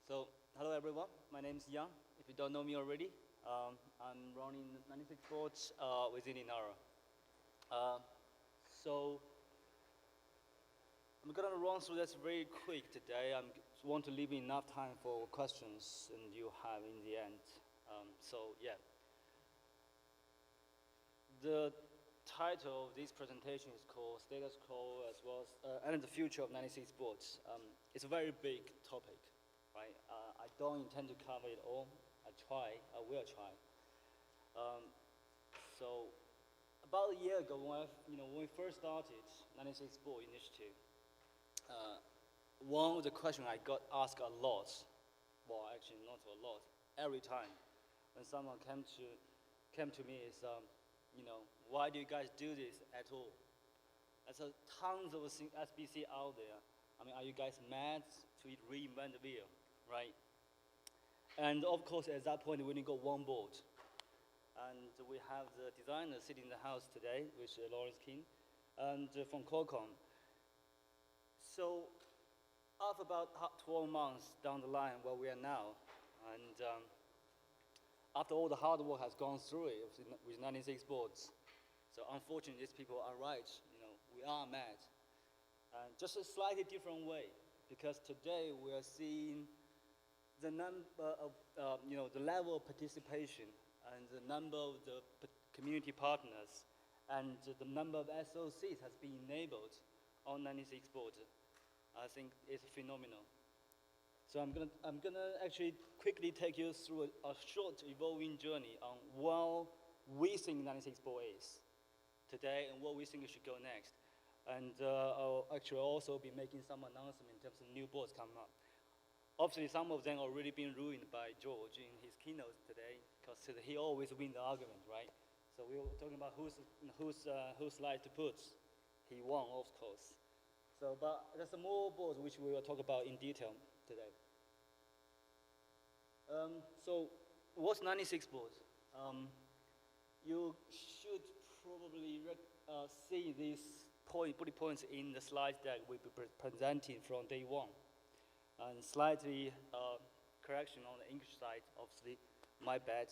So, hello everyone, my name is Zhang. If you don't know me already, I'm running 96Boards within Linaro. So, I'm gonna run through this very quick today. I want to leave enough time for questions and you have in the end. Yeah. The title of this presentation is called Status Quo as well as and the Future of 96Boards. It's a very big topic. Right? I don't intend to cover it all. I will try. So about a year ago, when we first started 96Board initiative, one of the questions I got asked a lot, well, actually not a lot, every time when someone came to me is, why do you guys do this at all? There's tons of SBC out there. I mean, are you guys mad to reinvent the wheel, right? And of course, at that point, we only got one board. And we have the designer sitting in the house today, which is Lawrence King, and from Qualcomm. So after about 12 months down the line where we are now, and after all the hard work has gone through it with 96Boards, so unfortunately, these people are right. We are mad. Just a slightly different way, because today we are seeing the number of, the level of participation and the number of the community partners and the number of SOCs has been enabled on 96Boards. I think it's phenomenal. So I'm gonna actually quickly take you through a short evolving journey on what we think 96Board is today and what we think it should go next. And I'll actually also be making some announcements in terms of new boards coming up. Obviously, some of them are already been ruined by George in his keynote today, because he always wins the argument, right? So we were talking about whose slide to put. He won, of course. So, but there's some more boards which we will talk about in detail today. So, what's 96Boards? You should probably see these bullet points in the slides that we'll be presenting from day one. And slightly correction on the English side, obviously, my bad.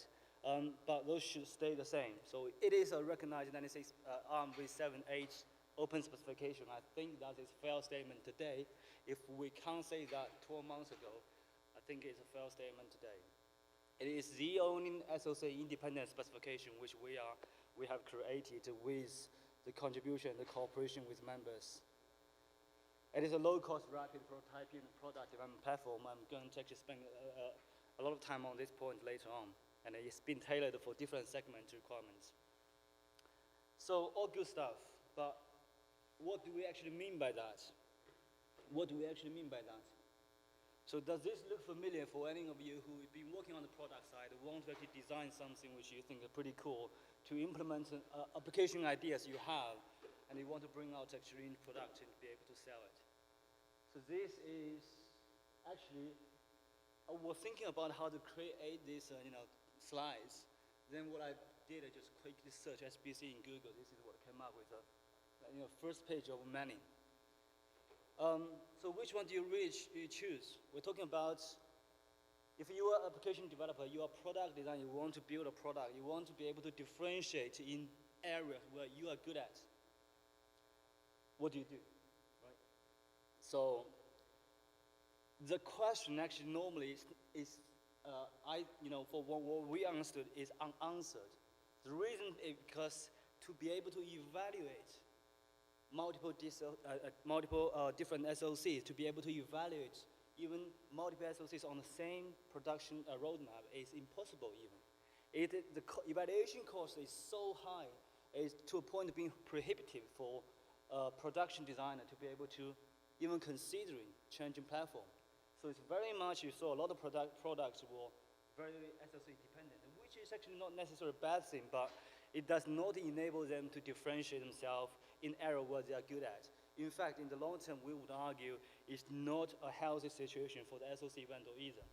But those should stay the same. So it is a recognized 96 ARM v7.8 open specification. I think that is a fair statement today. If we can't say that 12 months ago, I think it's a fair statement today. It is the only SOC independent specification which we have created with the contribution and the cooperation with members. It is a low-cost, rapid prototyping product development platform. I'm going to actually spend a lot of time on this point later on, and it's been tailored for different segment requirements. So all good stuff, but what do we actually mean by that? What do we actually mean by that? So does this look familiar for any of you who have been working on the product side, who want to actually design something which you think are pretty cool, to implement application ideas you have, and you want to bring out actually in product and be able to sell it? So this is actually, I was thinking about how to create these slides. Then what I did, I just quickly searched SBC in Google. This is what came up with the first page of many. So which one do you choose? We're talking about, if you are an application developer, you are a product designer, you want to build a product, you want to be able to differentiate in areas where you are good at. What do you do, right? So the question actually normally is for what we understood is unanswered. The reason is because to be able to evaluate multiple different SOCs, to be able to evaluate even multiple SOCs on the same production roadmap is impossible even. The evaluation cost is so high, it's to a point of being prohibitive for a production designer to be able to even considering changing platform. So it's very much, you saw a lot of products were very SOC dependent, which is actually not necessarily a bad thing, but it does not enable them to differentiate themselves in area where they are good at. In fact, in the long term, we would argue it's not a healthy situation for the SOC vendor either.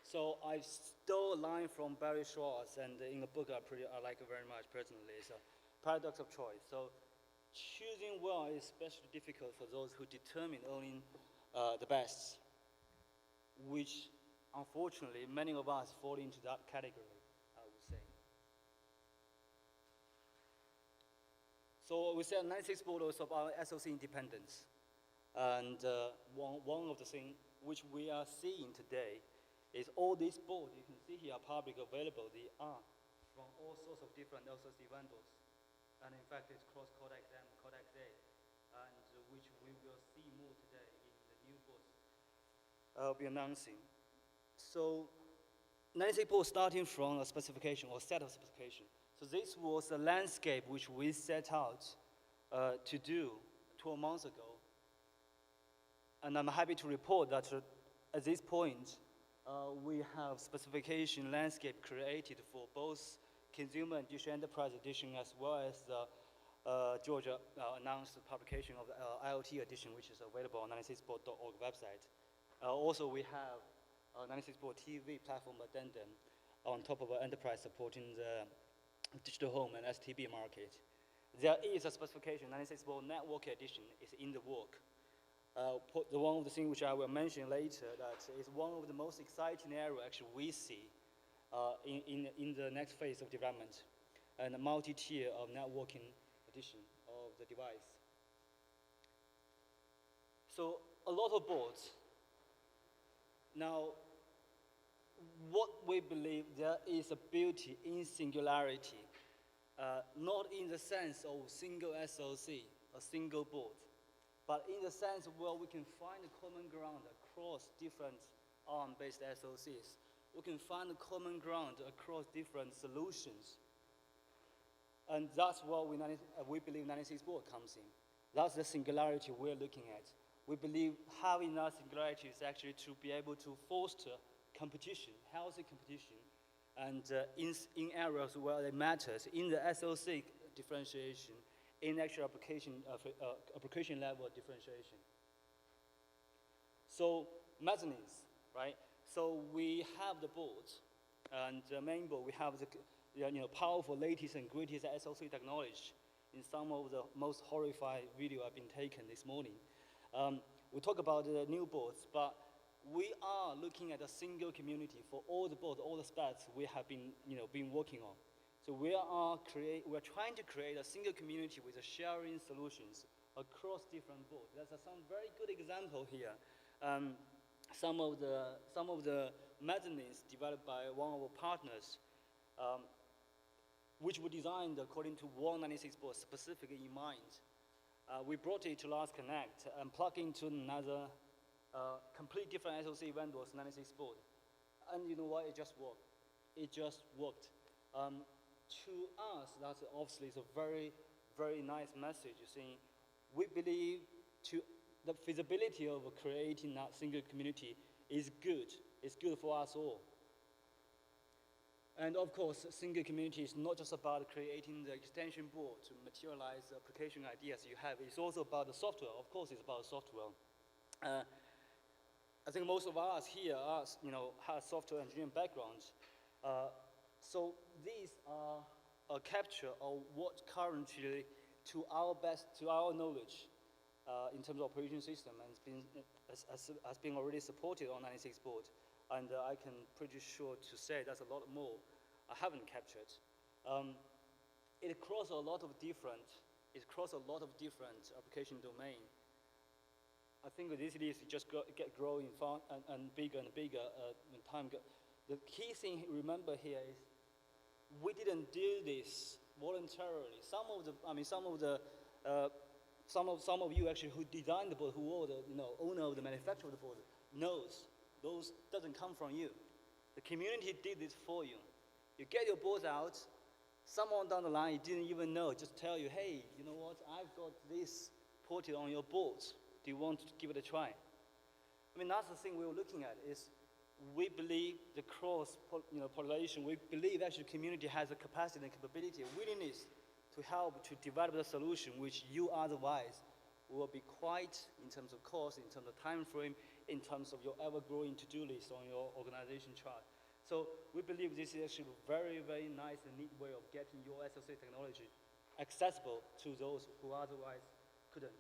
So I stole a line from Barry Schwartz, and in the book I like it very much personally. It's a paradox of choice. So choosing well is especially difficult for those who determine only the best, which unfortunately many of us fall into that category, I would say. So we said 96 board was about SoC independence. And one of the things which we are seeing today is all these boards you can see here are publicly available. They are from all sorts of different SoC vendors. And in fact, it's cross Cortex-M, Cortex-A, and which we will see more today in the new boards I'll be announcing. So 96 board starting from a specification or set of specification. So this was a landscape which we set out to do 12 months ago. And I'm happy to report that at this point, we have specification landscape created for both consumer edition, enterprise edition, as well as the Georgia announced publication of the IoT edition, which is available on 96board.org website. Also, we have 96board TV platform addendum on top of our enterprise supporting the digital home and STB market. There is a specification, 96board network edition is in the work. The one of the things which I will mention later, that is one of the most exciting areas actually we see in the next phase of development, and a multi-tier of networking edition of the device. So a lot of boards. Now, what we believe there is a beauty in singularity, not in the sense of single SoC, a single board, but in the sense where we can find a common ground across different ARM-based SoCs. We can find a common ground across different solutions. And that's what we believe 96 board comes in. That's the singularity we're looking at. We believe having that singularity is actually to be able to foster competition, healthy competition, and in areas where it matters, in the SoC differentiation, in actual application level differentiation. So mezzanines, right? So we have the boards, and the main board, we have the powerful latest and greatest SoC technology in some of the most horrifying video I've been taken this morning. We talk about the new boards, but we are looking at a single community for all the boards, all the specs we have been working on. So we're trying to create a single community with sharing solutions across different boards. There's some very good example here. Some of the mezzanines developed by one of our partners, which were designed according to one 96 board specifically in mind. We brought it to LAS Connect and plugged into another complete different SoC vendors 96 board. And you know what, it just worked. It just worked. To us, that's obviously a very, very nice message. You see, we believe the feasibility of creating that single community is good. It's good for us all. And of course, single community is not just about creating the extension board to materialize the application ideas you have. It's also about the software. Of course, it's about software. I think most of us here have software engineering backgrounds. So these are a capture of what currently, to our knowledge, in terms of operation system, and has been already supported on 96 board. And I can pretty sure to say that's a lot more I haven't captured. It crosses a lot of different application domain. I think this list just get growing far and bigger when time goes. The key thing remember here is we didn't do this voluntarily. Some of you actually who designed the board, who are the owner of the manufacturer of the board, knows those doesn't come from you. The community did this for you. You get your boards out, someone down the line you didn't even know, just tell you, hey, you know what, I've got this ported on your boards. Do you want to give it a try? I mean, that's the thing we were looking at, is we believe the cross-pollination, we believe actually the community has a capacity and capability, a willingness to help to develop the solution which you otherwise will be quite, in terms of cost, in terms of time frame, in terms of your ever-growing to-do list on your organization chart. So we believe this is actually a very, very nice and neat way of getting your SoC technology accessible to those who otherwise couldn't.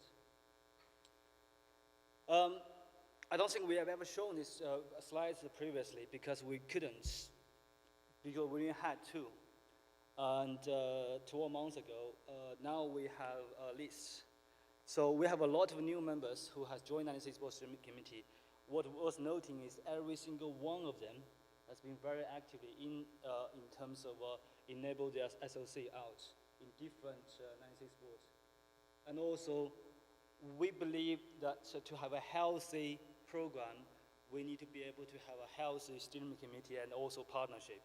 I don't think we have ever shown these slides previously because we couldn't, because we didn't have to. And 12 months ago, now we have a list. So we have a lot of new members who has joined 96Boards committee. What was noting is every single one of them has been very actively in terms of enable their SOC out in different 96Boards. And also, we believe that to have a healthy program, we need to be able to have a healthy steering committee and also partnership.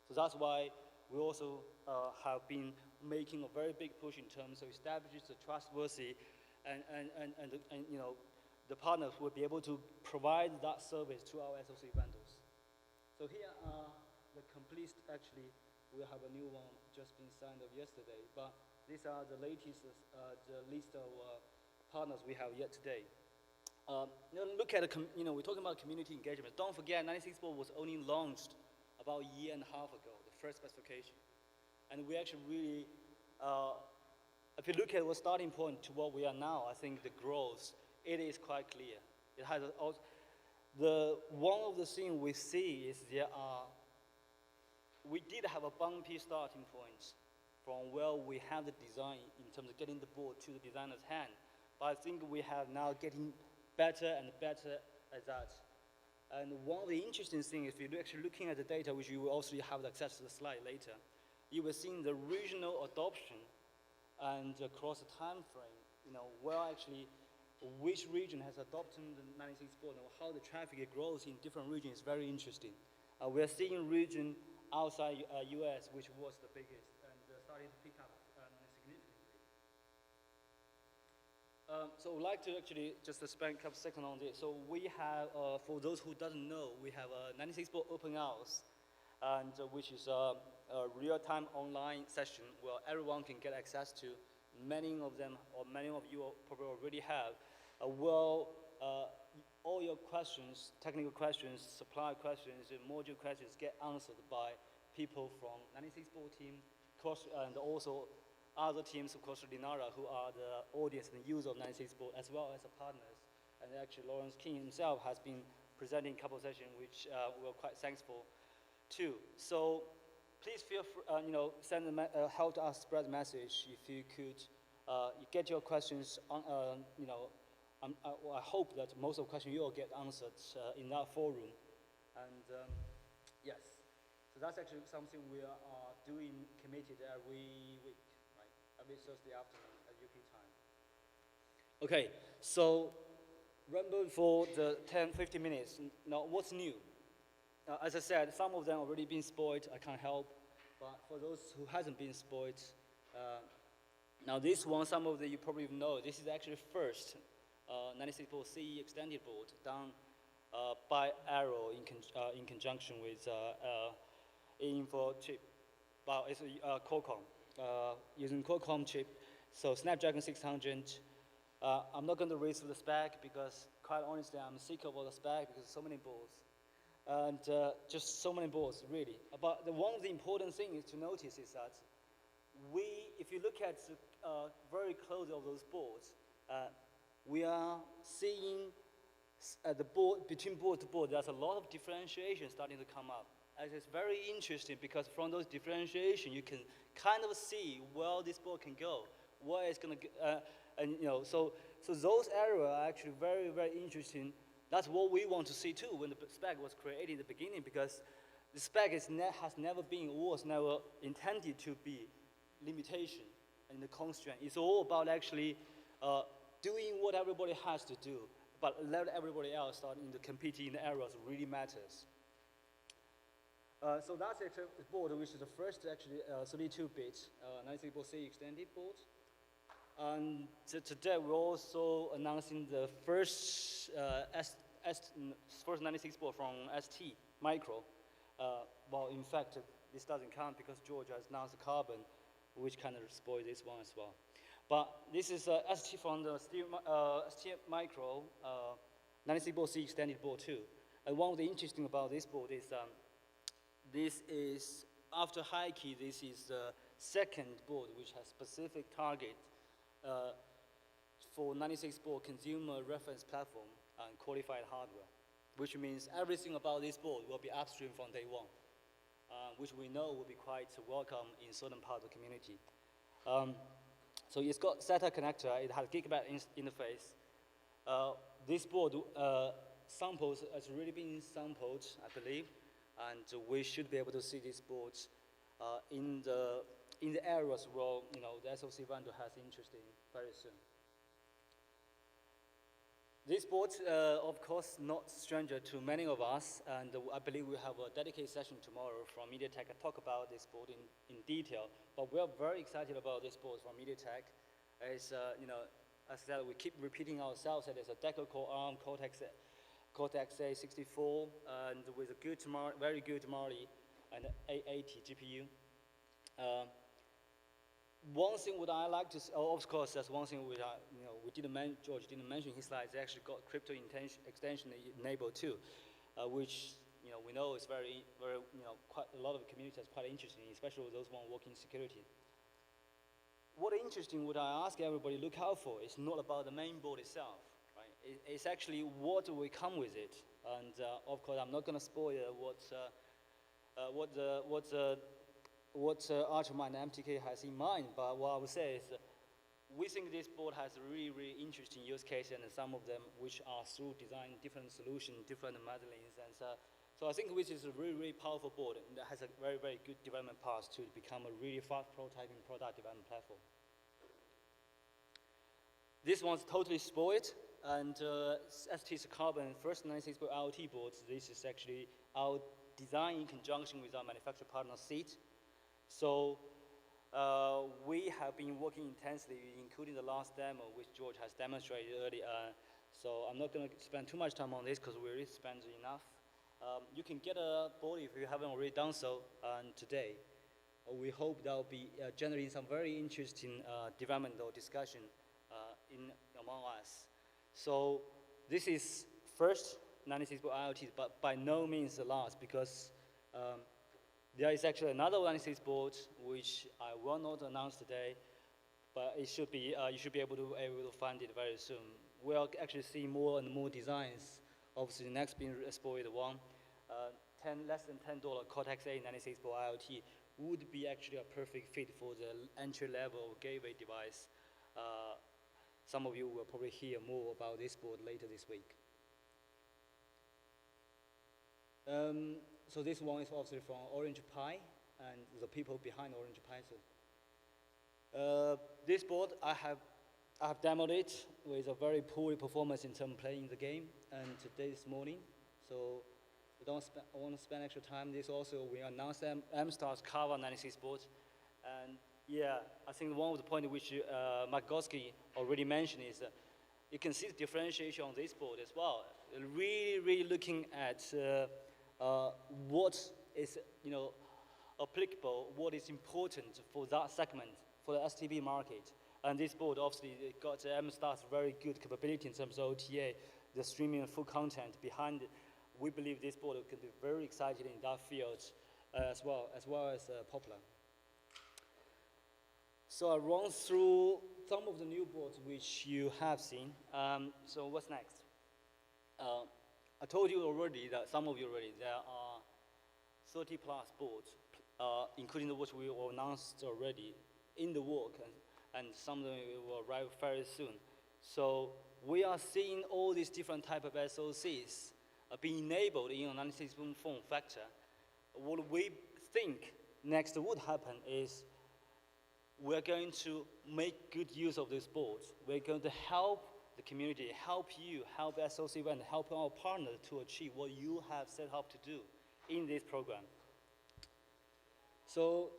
So that's why we also have been making a very big push in terms of establishing the trustworthy and you know, the partners will be able to provide that service to our SOC vendors. So here are the complete, actually, we have a new one just been signed up yesterday, but these are the latest, the list of partners we have yet today. Look at, we're talking about community engagement. Don't forget, 96Boards was only launched about a year and a half ago, the first specification. And we actually really, if you look at our starting point to what we are now, I think the growth, it is quite clear. It has one of the things we see is we did have a bumpy starting point from where we have the design in terms of getting the board to the designer's hand. But I think we have now getting better and better at that. And one of the interesting things, if you're actually looking at the data, which you will also have access to the slide later, you will see the regional adoption and across the time frame, where actually which region has adopted the 96Boards and how the traffic grows in different regions is very interesting. We are seeing region outside US, which was the biggest, and starting to pick up significantly. So I'd like to actually just spend a couple seconds on this. So we have, for those who doesn't know, we have a 96Boards open house, and which is a real-time online session where everyone can get access to. Many of them, or many of you probably already have, all your questions, technical questions, supply questions, module questions get answered by people from 96Boards team, and also other teams, of course, Linaro, who are the audience and user of 96Boards, as well as the partners. And actually, Lawrence King himself has been presenting a couple of sessions, which we're quite thankful to. So please feel free, help us spread the message. If you could get your questions on, I hope that most of the questions you will get answered in that forum. And yes, so that's actually something we are doing committed every week, right? Every Thursday afternoon at UK time. Okay, so remember for the 10-15 minutes. Now, what's new? As I said, some of them already been spoiled. I can't help. But for those who hasn't been spoiled, now this one, some of you probably know, this is actually first 96Boards CE extended board done by Arrow in conjunction with Info chip. Well, it's Qualcomm, using Qualcomm chip. So Snapdragon 600. I'm not going to read through the spec because, quite honestly, I'm sick of all the spec because so many boards. And just so many boards, really. But one of the important things to notice is that if you look at very close of those boards, we are seeing the board, between board to board, there's a lot of differentiation starting to come up. And it's very interesting because from those differentiation, you can kind of see where this board can go, where it's going to go. So those areas are actually very, very interesting. That's what we want to see too when the spec was created in the beginning, because the spec has never been, was never intended to be limitation and the constraint. It's all about actually doing what everybody has to do, but let everybody else start in the competing in the areas that really matters. So that's a board which is the first actually 32-bit 96Boards CE extended board. And today we're also announcing the first 96Boards from ST Micro. Well, in fact, this doesn't count because George has announced the Carbon, which kind of spoiled this one as well. But this is ST from the ST Micro 96Boards CE extended board too. And one of the interesting about this board is this is after high key. This is second board which has specific target for 96-board consumer reference platform and qualified hardware, which means everything about this board will be upstream from day one, which we know will be quite welcome in certain part of the community. So it's got SATA connector, it has gigabit interface. This board samples has really been sampled, I believe, and we should be able to see this board in the areas where the SoC vendor has interest in very soon. This board, of course, not stranger to many of us, and I believe we have a dedicated session tomorrow from MediaTek to talk about this board in detail. But we are very excited about this board from MediaTek. As as I said, we keep repeating ourselves that it's a deca-core ARM Cortex-A64, and with a good, very good Mali and A80 GPU. One thing what I like to, of course, that's one thing which George didn't mention in his slides. They actually got crypto extension enabled too, which we know is very, quite a lot of the community is quite interesting, especially those one working in security. What interesting would I ask everybody look out for is not about the main board itself, right? It's actually what will come with it, and of course I'm not going to spoil what Ultramind MTK has in mind, but what I would say is we think this board has a really, really interesting use case, and some of them which are through design different solutions, different modelings, and so I think which is a really, really powerful board that has a very, very good development path to become a really fast prototyping product development platform. This one's totally spoiled, and ST's Carbon first 96-board IoT boards. This is actually our design in conjunction with our manufacturer partner Seat. So we have been working intensely, including the last demo, which George has demonstrated earlier. So I'm not going to spend too much time on this because we already spent enough. You can get a board if you haven't already done so today. We hope that will be generating some very interesting development or discussion among us. So this is first 96-board IoT, but by no means the last, because there is actually another 96-board which I will not announce today, but it should be you should be able to find it very soon. We'll actually see more and more designs. Obviously, the next being spoiled one, less than $10 Cortex-A 96-board IoT would be actually a perfect fit for the entry-level gateway device. Some of you will probably hear more about this board later this week. So this one is obviously from Orange Pi and the people behind Orange Pi. So this board I have demoed it with a very poor performance in terms of playing the game, and this morning. So I want to spend extra time. This also we announced M-Star's Kava 96 board, and yeah, I think one of the points which Mark Goski already mentioned is you can see the differentiation on this board as well. Really, really looking at what is applicable, what is important for that segment, for the STB market. And this board obviously got M-Star's very good capability in terms of OTA, the streaming and full content behind it. We believe this board could be very exciting in that field as well as popular. So I run through some of the new boards which you have seen. So what's next? I told you already that some of you already, there are 30 plus boards, including the ones we announced already in the work, and some of them will arrive very soon. So we are seeing all these different type of SoCs being enabled in a 96-board form factor. What we think next would happen is we're going to make good use of these boards. We're going to help the community, help you, help SoC vendor, help our partners to achieve what you have set up to do in this program. So,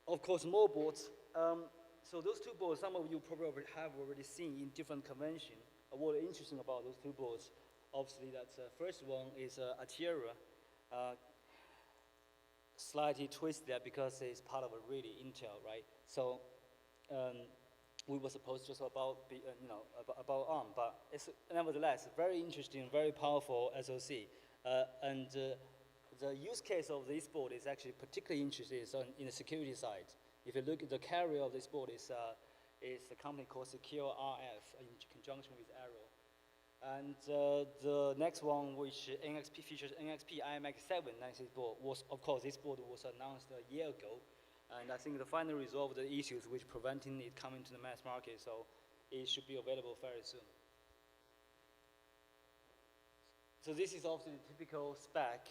of course, more boards. So those two boards, some of you probably have already seen in different conventions. What is interesting about those two boards, obviously, that first one is Atira, slightly twisted because it's part of a really Intel, right? So we were supposed just about ARM, but it's nevertheless very interesting, very powerful SoC, and the use case of this board is actually particularly interesting in the security side. If you look at the carrier of this board, is a company called Secure RF in conjunction with Arrow. And the next one, which NXP features NXP IMX7 96 board, was, of course, this board was announced a year ago. And I think the final resolved the issues which preventing it coming to the mass market, so it should be available very soon. So this is also the typical spec,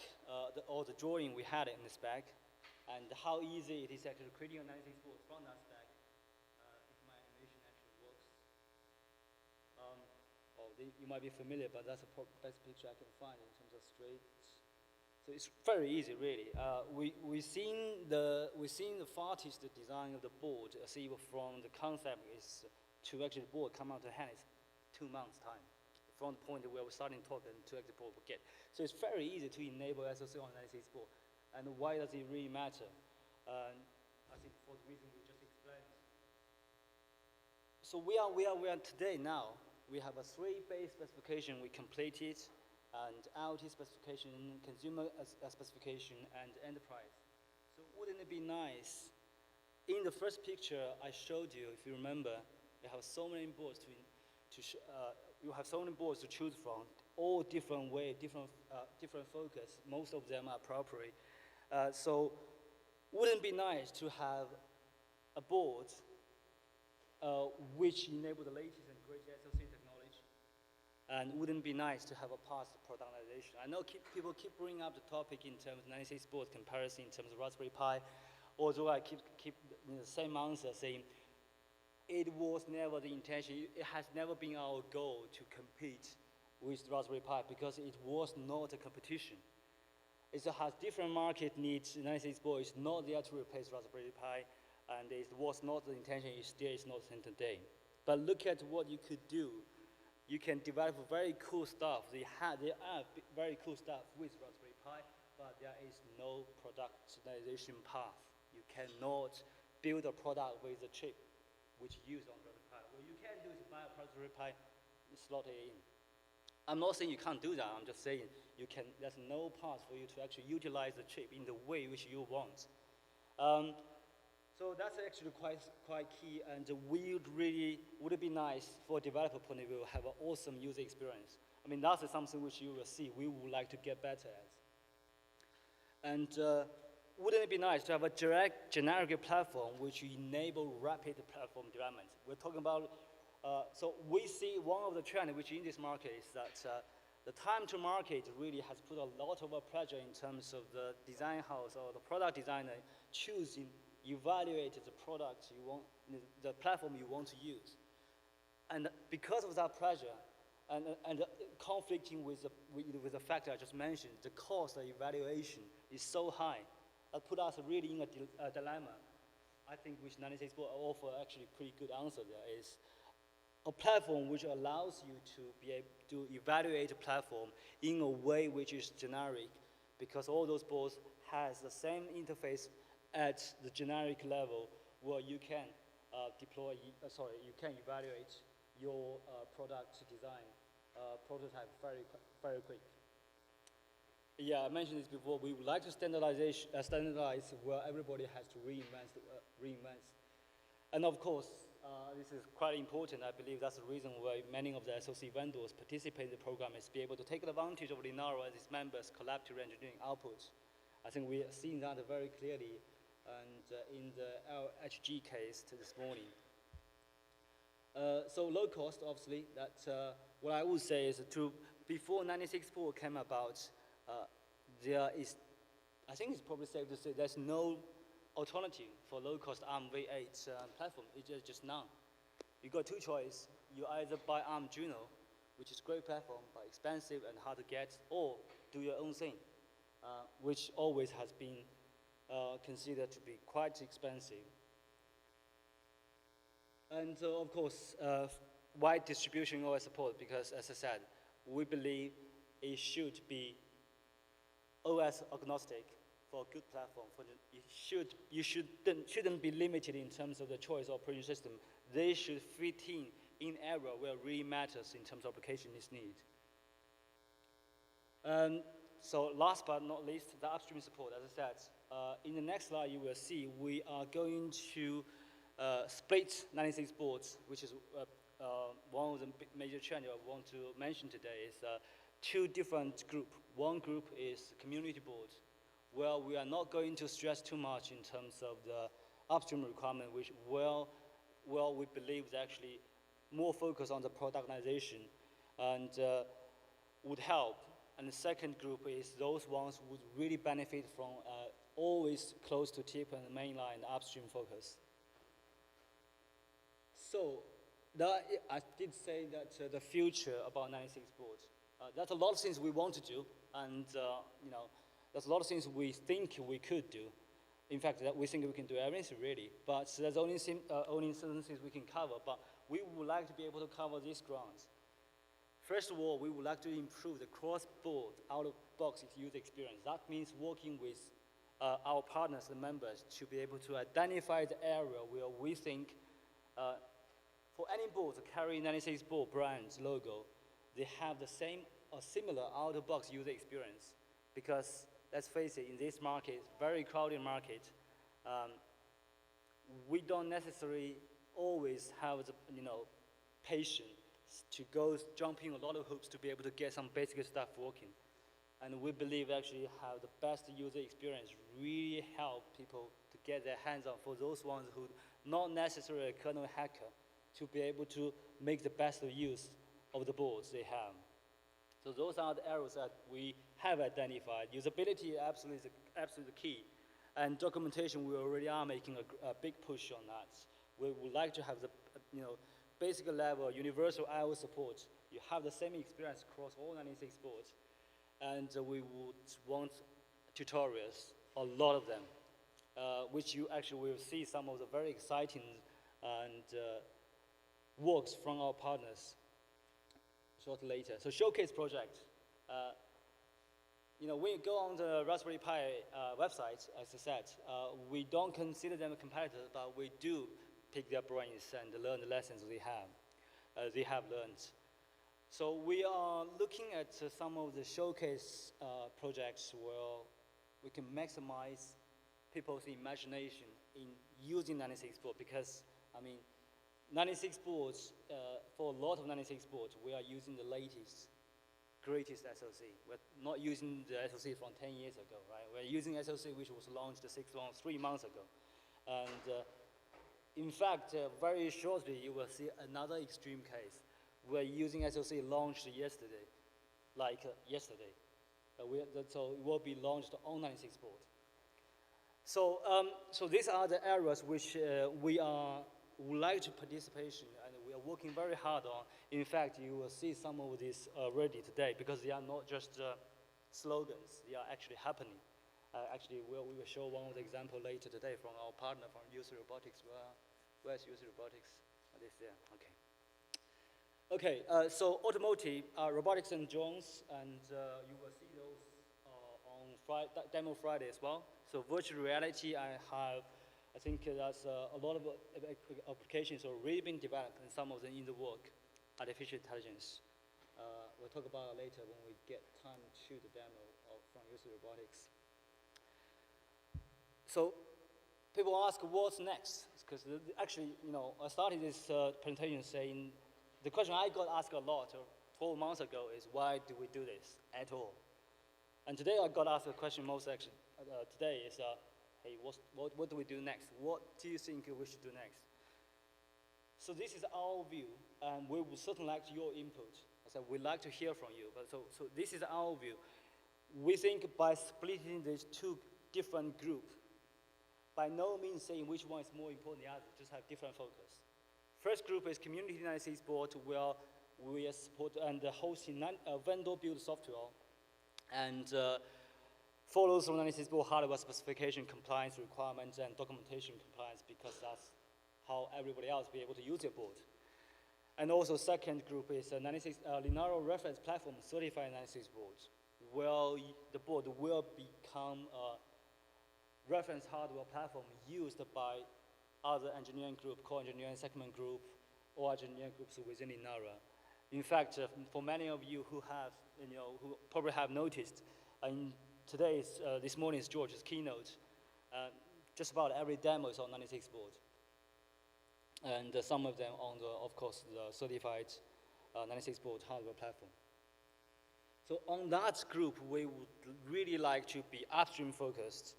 or the drawing we had in the spec, and how easy it is actually creating a 96 board from that spec, if my animation actually works. You might be familiar, but that's the best picture I can find in terms of straight. So it's very easy, really. We've seen the farthest design of the board, see from the concept is to actually the board come out to hand is 2 months time. From the point where we're starting talking to actually the board will get. So it's very easy to enable SoC on 96 board. And why does it really matter? I think for the reason we just explained. So we are today now. We have a 3-base specification we completed, and IoT specification, consumer specification, and enterprise. So wouldn't it be nice? In the first picture I showed you, if you remember, you have so many boards to choose from, all different way, different focus. Most of them are appropriate. So wouldn't it be nice to have a board which enable the latest and greatest SoC technology? And wouldn't it be nice to have a past productization? I know people keep bringing up the topic in terms of 96 board comparison in terms of Raspberry Pi, although I keep the same answer saying it was never the intention. It has never been our goal to compete with Raspberry Pi because it was not a competition. It has different market needs. 96 board is not there to replace Raspberry Pi, and it was not the intention. It still is not today. But look at what you could do. You can develop very cool stuff. There are very cool stuff with Raspberry Pi, but there is no productization path. You cannot build a product with a chip which is used on Raspberry Pi. What you can do is buy a Raspberry Pi, slot it in. I'm not saying you can't do that. I'm just saying there's no path for you to actually utilize the chip in the way which you want. So that's actually quite key, and would it be nice for a developer point of view have an awesome user experience? I mean, that's something which you will see we would like to get better at. And wouldn't it be nice to have a generic platform which enable rapid platform development? We're talking about, so we see one of the trends which in this market is that the time to market really has put a lot of pressure in terms of the design house or the product designer choosing, evaluate the product you want, the platform you want to use. And because of that pressure, and conflicting with the factor I just mentioned, the cost of evaluation is so high. That put us really in a dilemma. I think which 96 board offer actually pretty good answer there is a platform which allows you to be able to evaluate a platform in a way which is generic, because all those boards has the same interface at the generic level where you can you can evaluate your product design prototype very quick. Yeah, I mentioned this before. We would like to standardize where everybody has to reinvent. And of course, this is quite important. I believe that's the reason why many of the SoC vendors participate in the program is be able to take advantage of Linaro and its members' collaborative engineering output. I think we are seeing that very clearly, and in the LHG case this morning. So low cost, obviously. That what I would say is before 96 board came about. There is, I think it's probably safe to say there's no alternative for low-cost ARM V8 platform. It's just none. You got two choices. You either buy ARM Juno, which is a great platform but expensive and hard to get, or do your own thing, which always has been considered to be quite expensive. And of course, wide distribution OS support, because as I said, we believe it should be OS agnostic for a good platform. You shouldn't be limited in terms of the choice of operating system. They should fit in area where it really matters in terms of application is need. So last but not least, the upstream support. As I said, in the next slide, you will see we are going to split 96 boards, which is one of the major changes I want to mention today is two different groups. One group is community boards, where we are not going to stress too much in terms of the upstream requirement, which we believe is actually more focused on the productization and would help. And the second group is those ones who would really benefit from always close to tip and mainline upstream focus. So I did say that the future about 96 boards. There's a lot of things we want to do, and there's a lot of things we think we could do. In fact, that we think we can do everything really, but there's only certain things we can cover. But we would like to be able to cover these grounds. First of all, we would like to improve the cross-board, out-of-box user experience. That means working with our partners and members to be able to identify the area where we think for any board to carry 96 board brand's logo, they have the same or similar out-of-box user experience. Because let's face it, in this market, very crowded market, we don't necessarily always have the patience to go jumping a lot of hoops to be able to get some basic stuff working. And we believe actually have the best user experience really help people to get their hands on for those ones who not necessarily a kernel hacker to be able to make the best use of the boards they have. So those are the areas that we have identified. Usability absolutely key. And documentation, we already are making a big push on that. We would like to have the basic level universal I/O support. You have the same experience across all 96 boards. And we would want tutorials, a lot of them, which you actually will see some of the very exciting and works from our partners shortly later. So showcase project. When you go on the Raspberry Pi website, as I said, we don't consider them competitors, but we do pick their brains and learn the lessons they have learned. So we are looking at some of the showcase projects where we can maximize people's imagination in using 96 boards, because 96 boards, for a lot of 96 boards, we are using the latest, greatest SoC. We're not using the SoC from 10 years ago, right? We're using SoC which was launched 3 months ago. And in fact, very shortly, you will see another extreme case. We're using SoC launched yesterday, yesterday. So it will be launched on 96 board. So, so these are the areas which we would like to participation, and we are working very hard on. In fact, you will see some of this already today, because they are not just slogans, they are actually happening. Actually, we will show one of the examples later today from our partner from User Robotics. Where's User Robotics? Oh, this there, okay. Okay, so automotive, robotics and drones, and you will see those on Demo Friday as well. So virtual reality, I think there's a lot of applications already been developed, and some of them in the work. Artificial intelligence. We'll talk about it later when we get time to the demo from User Robotics. So people ask what's next, because actually, I started this presentation saying, the question I got asked a lot 12 months ago is, why do we do this at all? And today I got asked a question most actually today is, hey, what do we do next? What do you think we should do next? So this is our view, and we would certainly like your input. I said, we'd like to hear from you, but so this is our view. We think by splitting these two different groups, by no means saying which one is more important than the other, just have different focus. First group is community 96 board, where we support and hosting vendor-built software, and follows from 96 board hardware specification compliance requirements and documentation compliance, because that's how everybody else be able to use your board. And also second group is 96 Linaro reference platform certified 96 boards, where the board will become a reference hardware platform used by other engineering group, core engineering segment group, or engineering groups within Linaro. In fact, for many of you who have, who probably have noticed, in this morning's George's keynote, Just about every demo is on 96 board. And some of them on, of course, the certified 96 board hardware platform. So on that group, we would really like to be upstream focused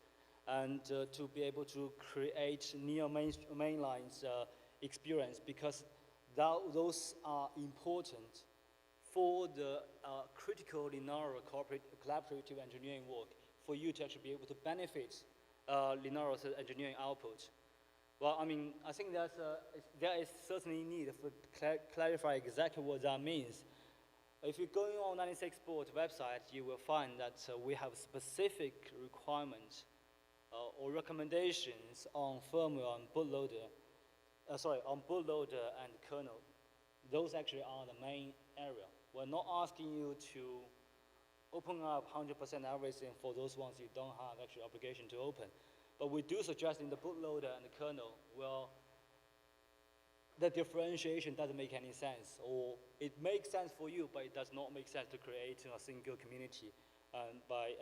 and to be able to create near mainlines experience, because those are important for the critical Linaro collaborative engineering work, for you to actually be able to benefit Linaro's engineering output. Well, I mean, I think there is certainly need to clarify exactly what that means. If you're going on 96Boards website, you will find that we have specific requirements or recommendations on firmware and bootloader, on bootloader and kernel. Those actually are the main area. We're not asking you to open up 100% everything for those ones you don't have actually obligation to open. But we do suggest in the bootloader and the kernel, well, the differentiation doesn't make any sense, or it makes sense for you, but it does not make sense to create a single community by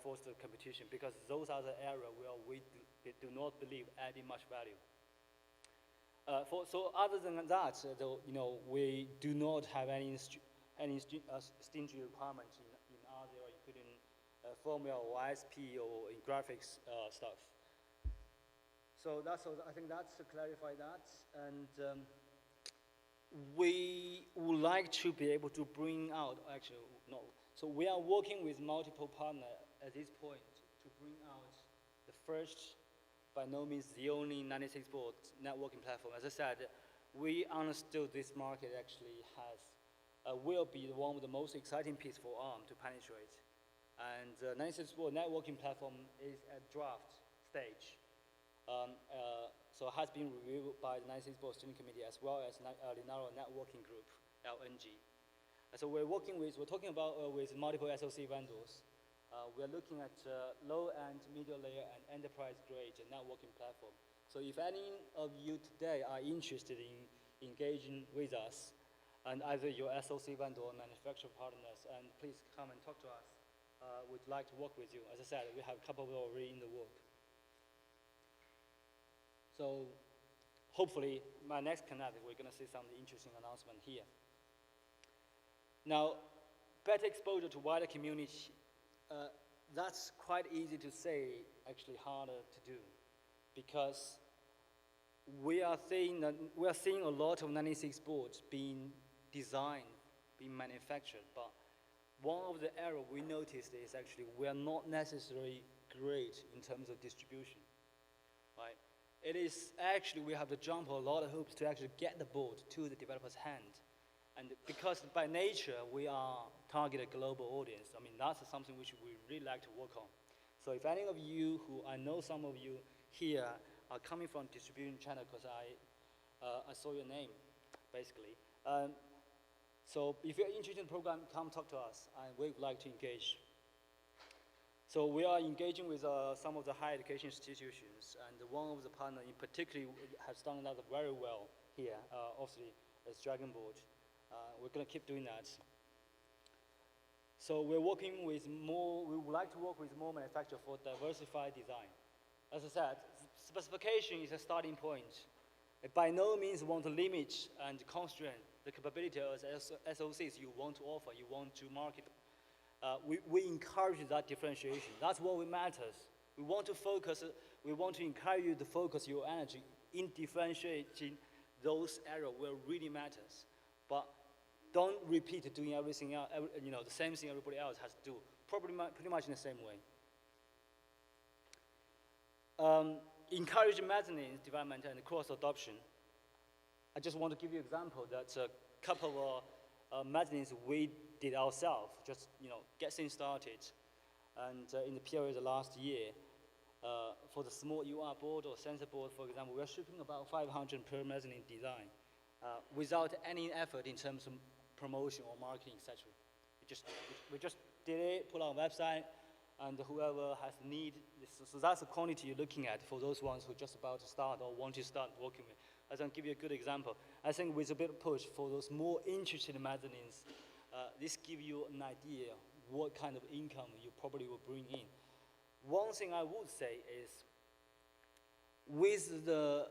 forced competition, because those are the areas where we do not believe adding much value. So other than that, we do not have any stringent requirements in other, including firmware or ISP or in graphics stuff. So I think that's to clarify that. And we would like to be able to bring out, so we are working with multiple partners at this point to bring out the first, by no means the only 96-board networking platform. As I said, we understood this market actually will be one of the most exciting pieces for ARM to penetrate. And 96-board networking platform is at draft stage. So it has been reviewed by the 96-board steering committee as well as Linaro networking group, LNG. So we're talking about with multiple SoC vendors. We're looking at low-end, middle layer, and enterprise-grade networking platform. So if any of you today are interested in engaging with us, and either your SoC vendor or manufacturer partners, and please come and talk to us. We'd like to work with you. As I said, we have a couple already in the work. So hopefully, my next Connect, we're going to see some interesting announcement here. Now, better exposure to wider community. That's quite easy to say, actually harder to do, because we are seeing a lot of 96 boards being designed, being manufactured, but one of the errors we noticed is actually we are not necessarily great in terms of distribution, right? It is actually, we have to jump a lot of hoops to actually get the board to the developer's hand. And because by nature, we are targeted global audience, I mean, that's something which we really like to work on. So if any of you I know some of you here are coming from distribution channel, because I saw your name, basically. So if you're interested in the program, come talk to us, and we would like to engage. So we are engaging with some of the higher education institutions, and one of the partners in particular has done that very well here, obviously, is Dragon Board. We're going to keep doing that. So we're working with we would like to work with more manufacturers for diversified design. As I said, specification is a starting point. By no means want to limit and constrain the capability of SoCs you want to offer, you want to market. We encourage that differentiation. That's what matters. We want to encourage you to focus your energy in differentiating those areas where it really matters. But don't repeat doing everything else, the same thing everybody else has to do, pretty much in the same way. Encourage mezzanine development and cross adoption. I just want to give you an example that a couple of mezzanines we did ourselves, just get things started. And in the period of last year, for the small UR board or sensor board, for example, we're shipping about 500 per mezzanine design without any effort in terms of promotion or marketing, etc. We just did it, put on our website, and whoever has need, so that's the quantity you're looking at for those ones who are just about to start or want to start working with. I can give you a good example. I think with a bit of push for those more interested mezzanines, this gives you an idea what kind of income you probably will bring in. One thing I would say is, with the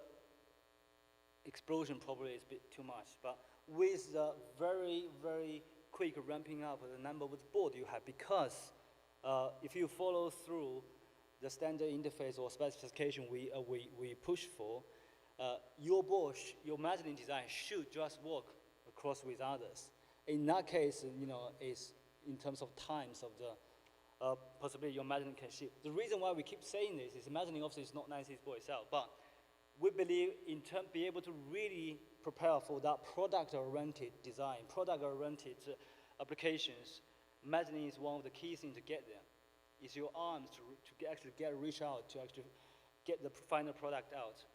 explosion probably is a bit too much, but with the very, very quick ramping up of the number of boards you have, because if you follow through the standard interface or specification we push for, your board, your mezzanine design should just work across with others. In that case, is in terms of times of the possibly your mezzanine can ship. The reason why we keep saying this is mezzanine obviously is not 96board itself, but we believe be able to really prepare for that product-oriented design, product-oriented applications. Mezzanine is one of the key things to get there. It's your arms to actually reach out to actually get the final product out.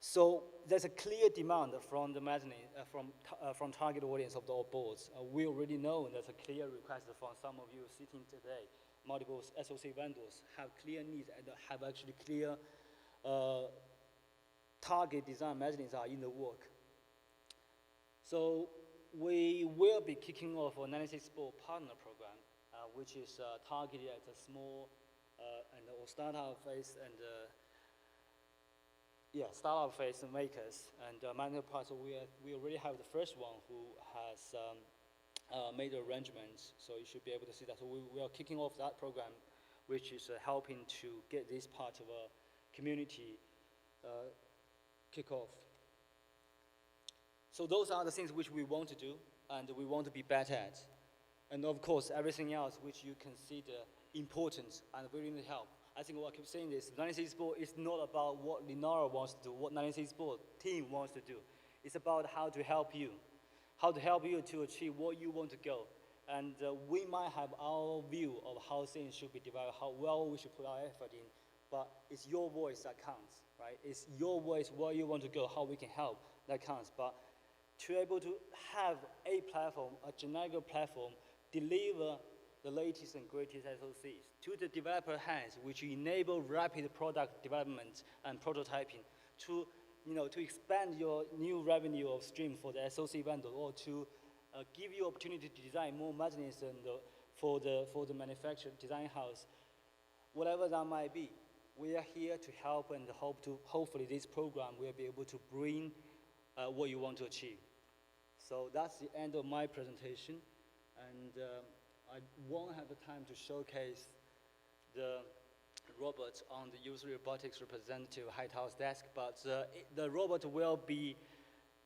So there's a clear demand from the mezzanine, from target audience of the boards. We already know there's a clear request from some of you sitting today. Multiple SoC vendors have clear needs and have actually clear target design mezzanines are in the work. So we will be kicking off a 96board partner program, which is targeted at a small or startup phase and startup phase makers. And manual parts, we already have the first one who has made arrangements, so you should be able to see that. So we are kicking off that program, which is helping to get this part of a community kick off. So those are the things which we want to do and we want to be better at. And of course, everything else which you consider important and willing to help. I think what I keep saying is 96board is not about what Linaro wants to do, what 96board team wants to do. It's about how to help you to achieve what you want to go. And we might have our view of how things should be developed, how well we should put our effort in, but it's your voice that counts, right? It's your voice, where you want to go, how we can help, that counts. But to be able to have a platform, a generic platform, deliver the latest and greatest SoCs to the developer hands, which enable rapid product development and prototyping, to expand your new revenue of stream for the SoC vendor, or to give you opportunity to design more mezzanines for the manufacturer design house, whatever that might be. We are here to help and hopefully this program will be able to bring what you want to achieve. So that's the end of my presentation, and I won't have the time to showcase the robot on the user robotics representative High House desk, but the robot will be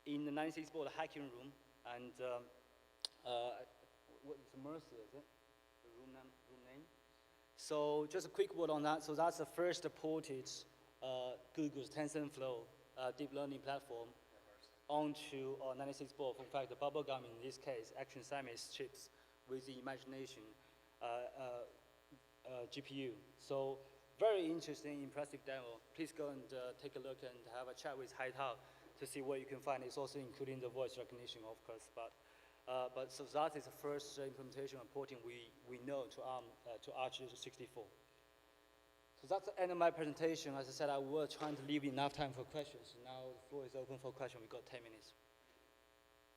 in the 96board hacking room, and what is Mercy, is it? The room name? So just a quick word on that. So that's the first ported Google's TensorFlow deep learning platform onto 96board. In fact, the bubblegum in this case, Action Samis chips with the Imagination GPU. So very interesting, impressive demo. Please go and take a look and have a chat with Haitao to see what you can find. It's also including the voice recognition, of course. But so that is the first implementation and porting we know to Arch64. So that's the end of my presentation. As I said, I will try to leave enough time for questions. Now the floor is open for questions. We've got 10 minutes.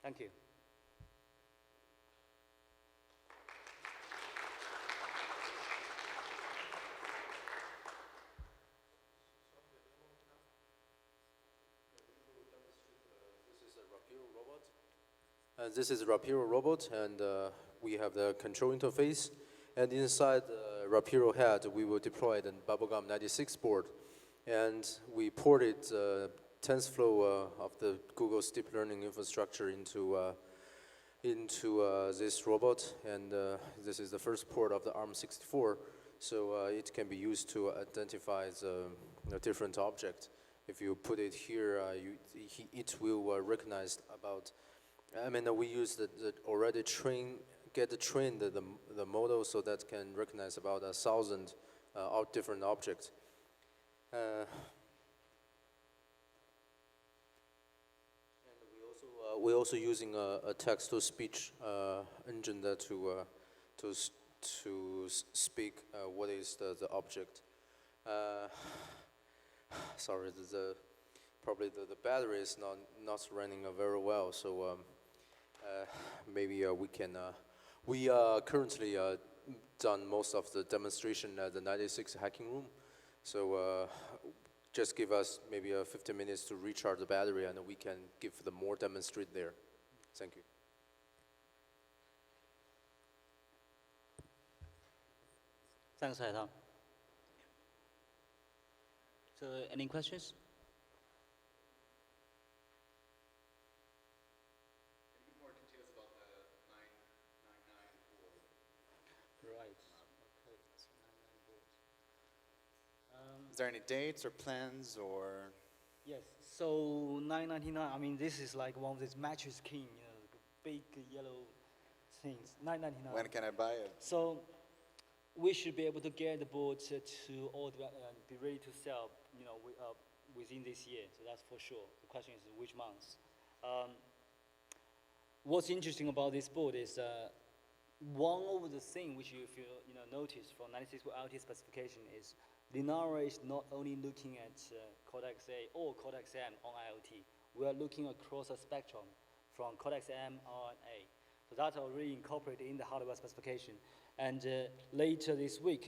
Thank you. This is a Rapiro robot, and we have the control interface. And inside the Rapiro head, we will deploy the Bubblegum 96 board. And we ported TensorFlow of the Google's deep learning infrastructure into this robot. And this is the first port of the ARM64, so it can be used to identify the different object. If you put it here, it will recognize about. I mean, we use already trained the model, so that can recognize about 1,000 different objects. And we're also using a text-to-speech engine that to speak what is the object. Sorry, probably the battery is not running very well, so maybe we can. We are currently done most of the demonstration at the 96 hacking room. So just give us maybe 15 minutes to recharge the battery, and we can give the more demonstrate there. Thank you. Thanks, Haitang. So, any questions? Can you give more details about the 999 board? Right. Okay. So 99 boards. Is there any dates or plans or? Yes. So 999. I mean, this is like one of these mattress king, big yellow things. 999. When can I buy it? So we should be able to get the board to order and be ready to sell, within this year. So that's for sure. The question is which months. What's interesting about this board is one of the things which if you notice from 96 IoT specification is Linaro is not only looking at Cortex-A or Cortex-M on IoT. We are looking across a spectrum from Cortex-M on A. So that's already incorporated in the hardware specification. And later this week,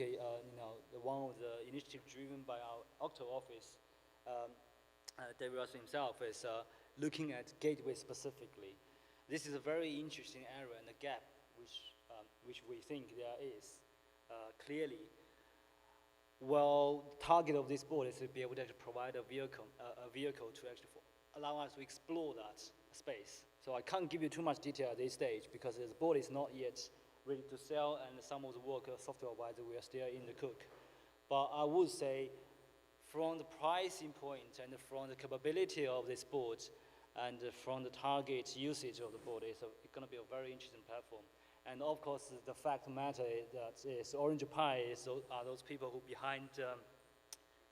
one of the initiatives driven by our Octo office, David Russell himself, is looking at gateway specifically. This is a very interesting area and a gap which we think there is clearly. Well, the target of this board is to be able to actually provide a vehicle to actually allow us to explore that space. So I can't give you too much detail at this stage because the board is not yet ready to sell, and some of the work software-wise we are still in the cook. But I would say from the pricing point and from the capability of this board and from the target usage of the board, it's going to be a very interesting platform. And of course, the fact of the matter is that Orange Pi are those people who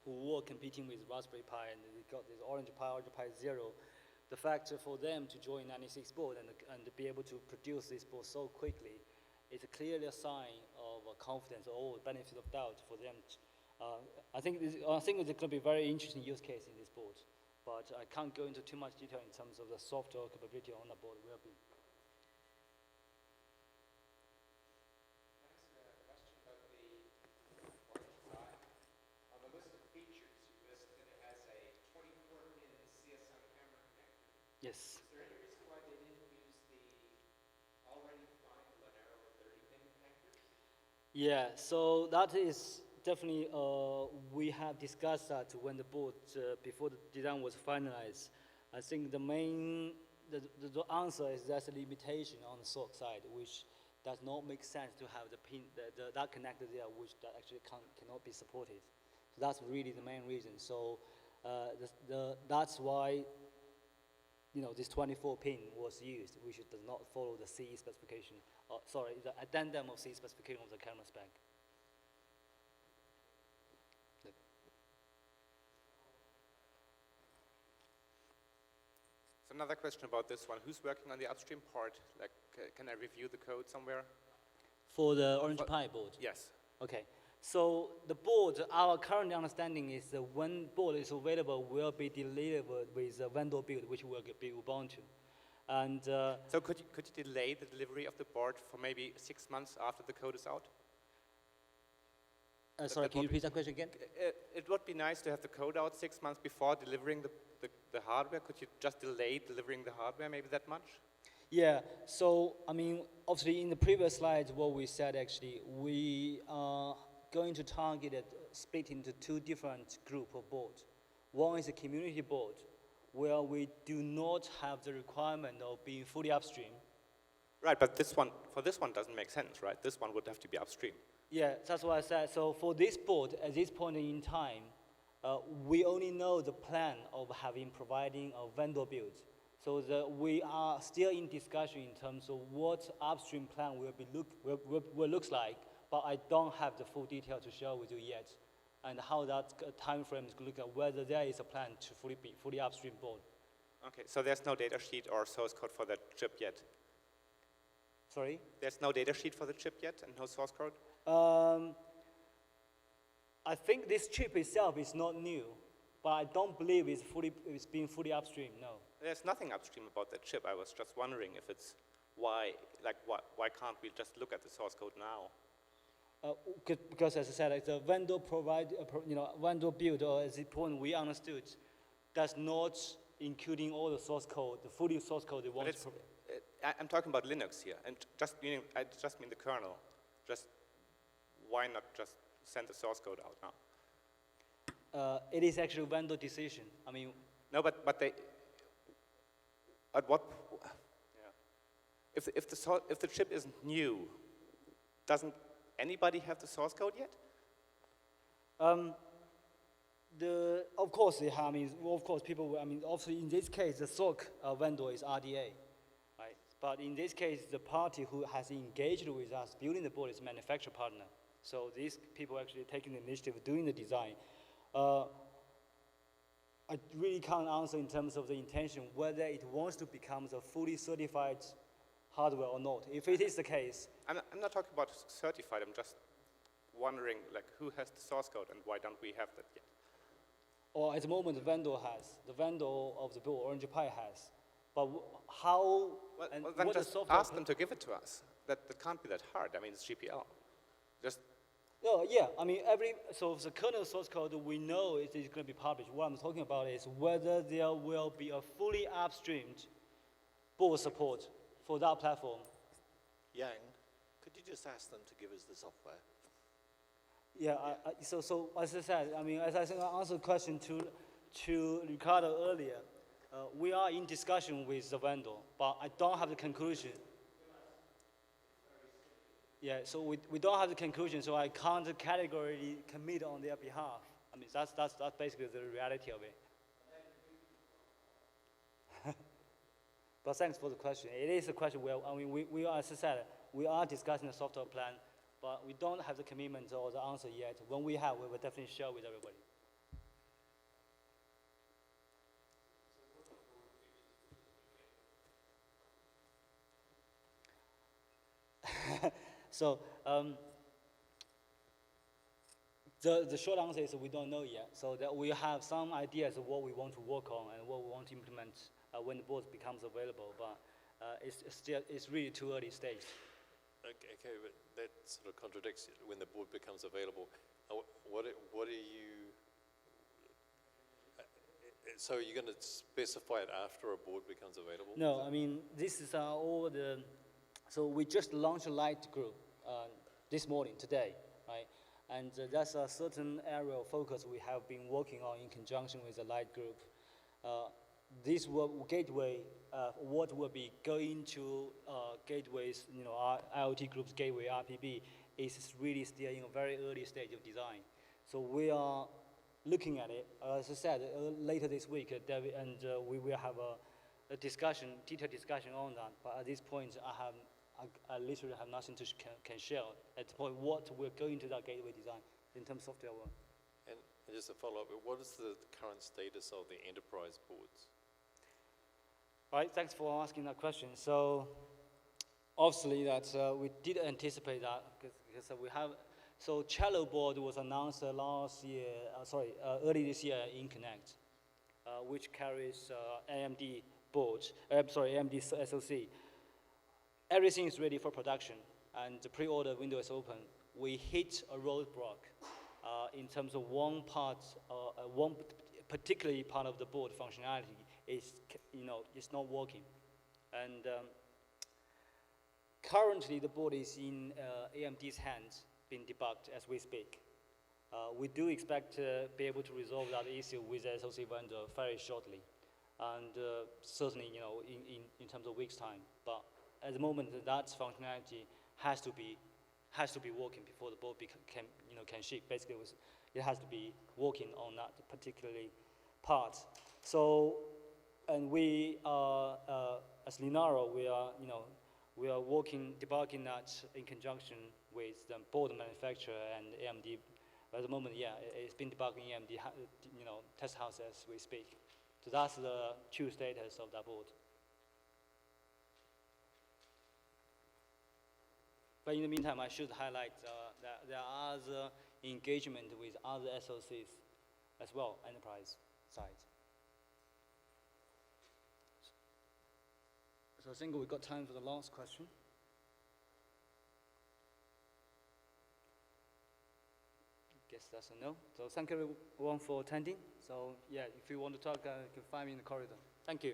who were competing with Raspberry Pi, and they got this Orange Pi Zero. The fact for them to join 96Boards and to be able to produce this board so quickly is clearly a sign of confidence or benefit of doubt for them. I think it's going to be a very interesting use case in this board, but I can't go into too much detail in terms of the software capability on the board will be. Yes. Is there any reason why they didn't use the already defined Linaro 30-pin connectors? Yeah, so that is definitely, we have discussed that when the board, before the design was finalized. I think the answer is there's a limitation on the SOC side, which does not make sense to have the pin, that connector there, which that actually cannot be supported. So that's really the main reason. So that's why this 24-pin was used, which does not follow the CE specification, the addendum of CE specification of the camera spec. So another question about this one. Who's working on the upstream part? Like, can I review the code somewhere? For the Orange Pi board? Yes. Okay. So the board, our current understanding is that when board is available, will be delivered with a vendor build, which will be bound to. And so could you delay the delivery of the board for maybe 6 months after the code is out? sorry, can you repeat that question again? It would be nice to have the code out 6 months before delivering the hardware. Could you just delay delivering the hardware maybe that much? Yeah, so I mean, obviously in the previous slides, what we said actually, we are going to target it split into two different group of boards. One is a community board, where we do not have the requirement of being fully upstream. Right, but for this one doesn't make sense, right? This one would have to be upstream. Yeah, that's what I said. So for this board, at this point in time, we only know the plan of providing a vendor build. So we are still in discussion in terms of what upstream plan will looks like, but I don't have the full detail to share with you yet, and how that time frame is look at whether there is a plan to fully upstream board. Okay, so there's no data sheet or source code for that chip yet? Sorry? There's no data sheet for the chip yet and no source code? I think this chip itself is not new, but I don't believe it's being fully upstream, no. There's nothing upstream about that chip. I was just wondering if it's why can't we just look at the source code now? Because as I said, like the vendor provide, vendor build, or at the point we understood, does not including all the source code, the fully source code they want to I'm talking about Linux here, and I just mean the kernel. Just why not just send the source code out now? it is actually a vendor decision. I mean, No, but they, at what, yeah. If the chip isn't new, doesn't anybody have the source code yet? Of course, they have, I mean, of course, people, I mean, also in this case, the SOC vendor is RDA, right? But in this case, the party who has engaged with us building the board is manufacturer partner. So these people actually taking the initiative of doing the design. I really can't answer in terms of the intention, whether it wants to become a fully certified hardware or not. If it is the case. I'm not talking about certified, I'm just wondering, like, who has the source code and why don't we have that yet? Or at the moment, the vendor has. The vendor of the board, Orange Pi has. But how, Well, and then what the just software... ask them to give it to us. That can't be that hard. I mean, it's GPL. Just, No, yeah, I mean, so the kernel source code, we know it is going to be published. What I'm talking about is whether there will be a fully upstreamed board support for that platform. Yang, could you just ask them to give us the software? Yeah, so as I said, I mean, as I think I answered the question to Ricardo earlier, we are in discussion with the vendor, but I don't have the conclusion. Yeah, so we don't have the conclusion, so I can't categorically commit on their behalf. I mean, that's basically the reality of it. But thanks for the question. It is a question where, I mean, we are, as I said, we are discussing the software plan, but we don't have the commitment or the answer yet. When we have, we will definitely share with everybody. So the short answer is we don't know yet. So that we have some ideas of what we want to work on and what we want to implement when the board becomes available, but it's really too early stage. Okay, but that sort of contradicts it. When the board becomes available. What are you? So you're going to specify it after a board becomes available? No, I mean this is all the. So we just launched a light group this morning, today, right? And that's a certain area of focus we have been working on in conjunction with the light group. This gateway, what will be going to gateways, our IoT group's gateway, RPB, is really still in a very early stage of design. So we are looking at it. As I said, later this week, David and we will have a discussion, detailed discussion on that. But at this point, I literally have nothing to can share at the point what we're going to that gateway design in terms of software work. And just a follow-up, what is the current status of the enterprise boards? All right, thanks for asking that question. So obviously that we did anticipate that because we have, so Cello board was announced early this year in Connect, which carries AMD boards, AMD SoC. Everything is ready for production and the pre-order window is open. We hit a roadblock in terms of one particularly part of the board functionality is, it's not working. And currently the board is in AMD's hands, being debugged as we speak. We do expect to be able to resolve that issue with the SoC vendor very shortly. And certainly, in terms of weeks' time. But at the moment, that functionality has to be working before the board can ship. Basically, it has to be working on that particularly part. So, and we are, as Linaro, we are debugging that in conjunction with the board manufacturer and AMD. At the moment, yeah, it's been debugged in AMD, test house as we speak. So that's the true status of that board. But in the meantime, I should highlight that there are other engagement with other SoCs as well, enterprise side. So I think we've got time for the last question. guess that's a no. So thank you everyone for attending. So yeah, if you want to talk, you can find me in the corridor. Thank you.